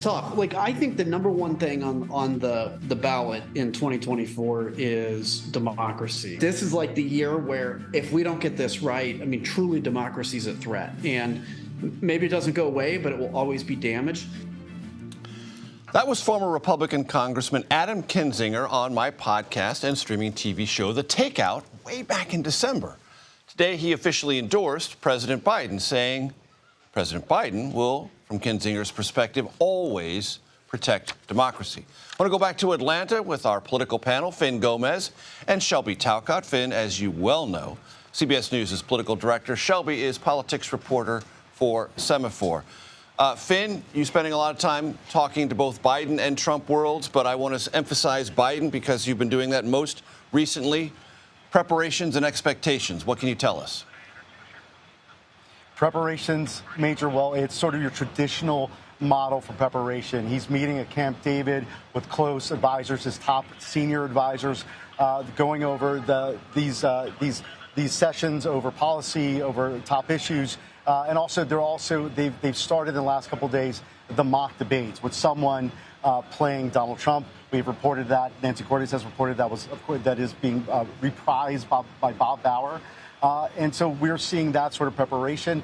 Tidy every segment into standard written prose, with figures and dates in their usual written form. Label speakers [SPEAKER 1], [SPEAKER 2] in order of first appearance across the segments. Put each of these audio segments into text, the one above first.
[SPEAKER 1] Tough. Like, I think the number one thing on the ballot in 2024 is democracy. This is like the year where if we don't get this right, I mean, truly democracy is a threat. And maybe it doesn't go away, but it will always be damaged.
[SPEAKER 2] That was former Republican Congressman Adam Kinzinger on my podcast and streaming TV show, The Takeout, way back in December. Today, he officially endorsed President Biden, saying President Biden will, from Kinzinger's perspective, always protect democracy. I want to go back to Atlanta with our political panel, Finn Gómez and Shelby Talcott. Finn, as you well know, CBS News' political director. Shelby is politics reporter for Semafor. Finn, you're spending a lot of time talking to both Biden and Trump worlds, but I want to emphasize Biden because you've been doing that most recently. Preparations and expectations. What can you tell us?
[SPEAKER 3] Preparations, Major, well, it's sort of your traditional model for preparation. He's meeting at Camp David with close advisors, his top senior advisors, going over these sessions over policy, over top issues. And also, they've started in the last couple of days the mock debates with someone playing Donald Trump. We've reported that. Nancy Cordes has reported that is being reprised by Bob Bauer. And so we're seeing that sort of preparation.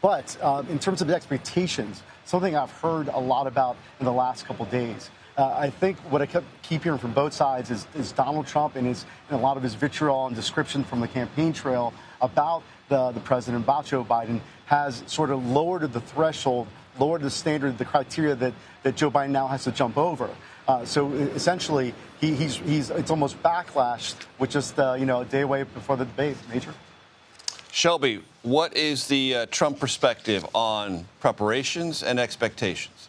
[SPEAKER 3] But in terms of the expectations, something I've heard a lot about in the last couple of days, I think what I keep hearing from both sides is Donald Trump and a lot of his vitriol and description from the campaign trail about the president, about Joe Biden, has sort of lowered the threshold, lowered the standard, the criteria that Joe Biden now has to jump over. So essentially, it's almost backlash with just a day away before the debate. Major.
[SPEAKER 2] Shelby, what is the Trump perspective on preparations and expectations?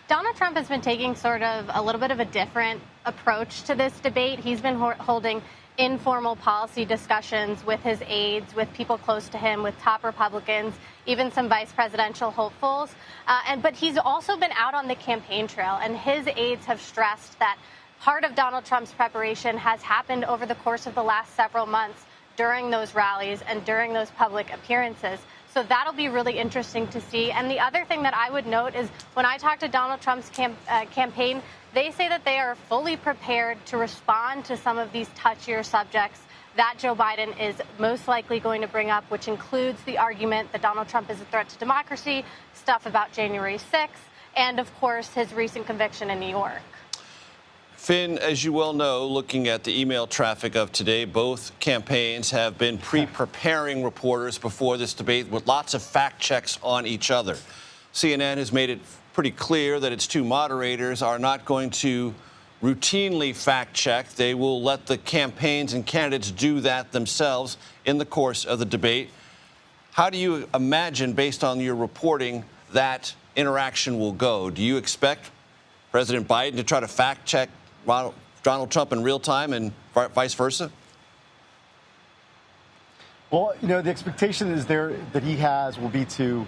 [SPEAKER 4] Donald Trump has been taking sort of a little bit of a different approach to this debate. He's been holding informal policy discussions with his aides, with people close to him, with top Republicans, even some vice presidential hopefuls. But he's also been out on the campaign trail, and his aides have stressed that part of Donald Trump's preparation has happened over the course of the last several months during those rallies and during those public appearances. So that'll be really interesting to see. And the other thing that I would note is when I talk to Donald Trump's campaign, they say that they are fully prepared to respond to some of these touchier subjects that Joe Biden is most likely going to bring up, which includes the argument that Donald Trump is a threat to democracy, stuff about January 6th, and, of course, his recent conviction in New York.
[SPEAKER 2] Finn, as you well know, looking at the email traffic of today, both campaigns have been pre-preparing reporters before this debate with lots of fact checks on each other. CNN has made it pretty clear that its two moderators are not going to routinely fact check. They will let the campaigns and candidates do that themselves in the course of the debate. How do you imagine, based on your reporting, that interaction will go? Do you expect President Biden to try to fact check Donald Trump in real time and vice versa?
[SPEAKER 3] Well, the expectation is that he will be to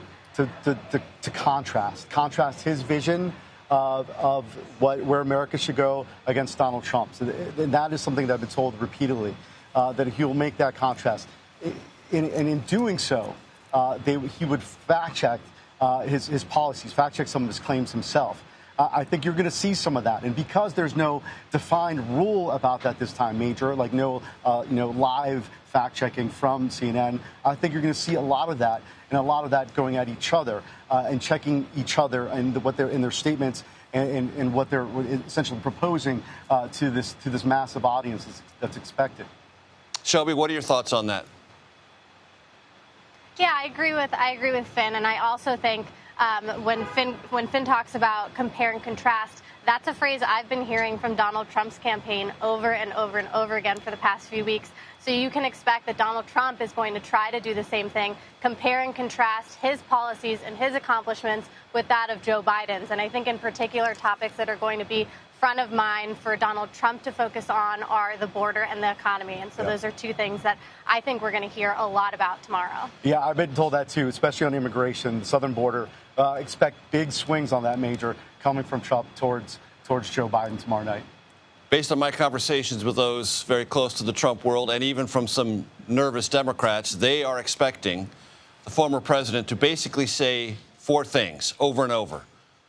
[SPEAKER 3] contrast his vision of where America should go against Donald Trump. So that is something that I've been told repeatedly, that he will make that contrast. And in doing so, he would fact check his policies, fact check some of his claims himself. I think you're going to see some of that. And because there's no defined rule about that this time, Major, like no live fact checking from CNN, I think you're going to see a lot of that, and a lot of that going at each other and checking each other and what they're in their statements and what they're essentially proposing to this massive audience that's expected.
[SPEAKER 2] Shelby, what are your thoughts on that?
[SPEAKER 4] Yeah, I agree with Finn, and I also think when Finn talks about compare and contrast, that's a phrase I've been hearing from Donald Trump's campaign over and over and over again for the past few weeks. So you can expect that Donald Trump is going to try to do the same thing, compare and contrast his policies and his accomplishments with that of Joe Biden's. And I think in particular topics that are going to be front of mind for Donald Trump to focus on are the border and the economy. And so those are two things that I think we're going to hear a lot about tomorrow.
[SPEAKER 3] Yeah, I've been told that, too, especially on immigration, the southern border. Expect big swings on that, Major, coming from Trump towards Joe Biden tomorrow night.
[SPEAKER 2] Based on my conversations with those very close to the Trump world and even from some nervous Democrats, they are expecting the former president to basically say 4 things over and over: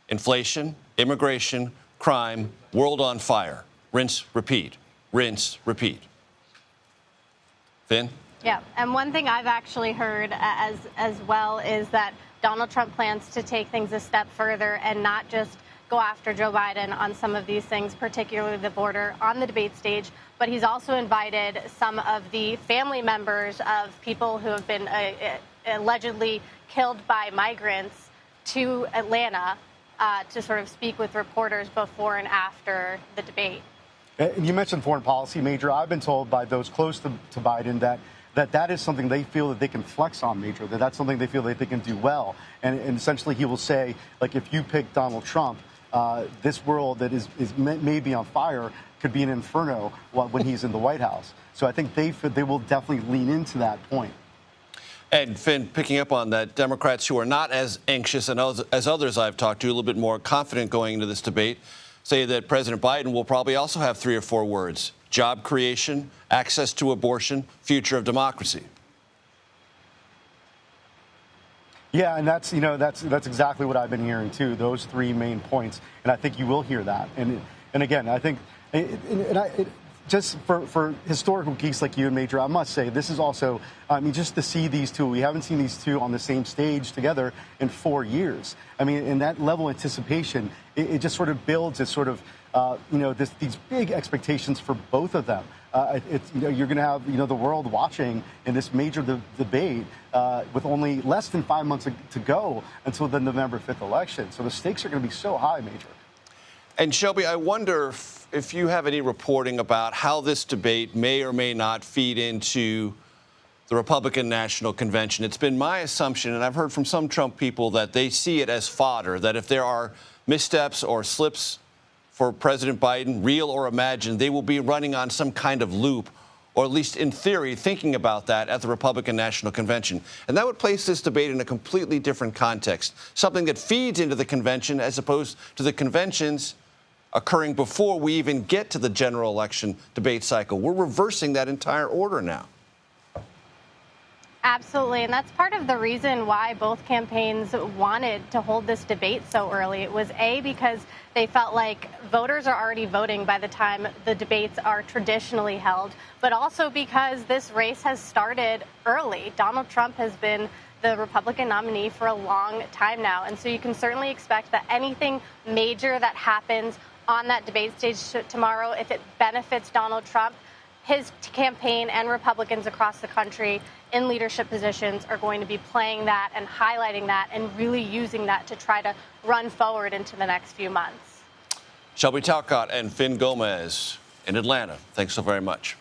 [SPEAKER 2] inflation, immigration, crime, world on fire. Rinse, repeat. Rinse, repeat. Finn?
[SPEAKER 4] Yeah, and one thing I've actually heard as well is that Donald Trump plans to take things a step further and not just go after Joe Biden on some of these things, particularly the border, on the debate stage, but he's also invited some of the family members of people who have been allegedly killed by migrants to Atlanta to sort of speak with reporters before and after the debate.
[SPEAKER 3] You mentioned foreign policy, Major. I've been told by those close to Biden that is something they feel that they can flex on, Major, that's something they feel that they can do well. And essentially he will say, like, if you pick Donald Trump, this world that is may be on fire could be an inferno when he's in the White House. So I think they will definitely lean into that point.
[SPEAKER 2] And Finn, picking up on that, Democrats who are not as anxious and as others I've talked to, a little bit more confident going into this debate, say that President Biden will probably also have 3 or 4 words: job creation, access to abortion, future of democracy.
[SPEAKER 3] Yeah, and that's exactly what I've been hearing too. Those 3 main points, and I think you will hear that. And again, I think, just for historical geeks like you and Major, I must say this is also, I mean, just to see these 2, we haven't seen these 2 on the same stage together in 4 years. I mean, in that level of anticipation, it just sort of builds this sort of, these big expectations for both of them. You're going to have, the world watching in this major debate with only less than 5 months to go until the November 5th election. So the stakes are going to be so high, Major.
[SPEAKER 2] And Shelby, I wonder if you have any reporting about how this debate may or may not feed into the Republican National Convention. It's been my assumption, and I've heard from some Trump people, that they see it as fodder, that if there are missteps or slips for President Biden, real or imagined, they will be running on some kind of loop, or at least in theory, thinking about that at the Republican National Convention. And that would place this debate in a completely different context, something that feeds into the convention as opposed to the conventions occurring before we even get to the general election debate cycle. We're reversing that entire order now.
[SPEAKER 4] Absolutely, and that's part of the reason why both campaigns wanted to hold this debate so early. It was because they felt like voters are already voting by the time the debates are traditionally held, but also because this race has started early. Donald Trump has been the Republican nominee for a long time now, and so you can certainly expect that anything major that happens on that debate stage tomorrow, if it benefits Donald Trump, his campaign and Republicans across the country in leadership positions are going to be playing that and highlighting that and really using that to try to run forward into the next few months.
[SPEAKER 2] Shelby Talcott and Finn Gómez in Atlanta, thanks so very much.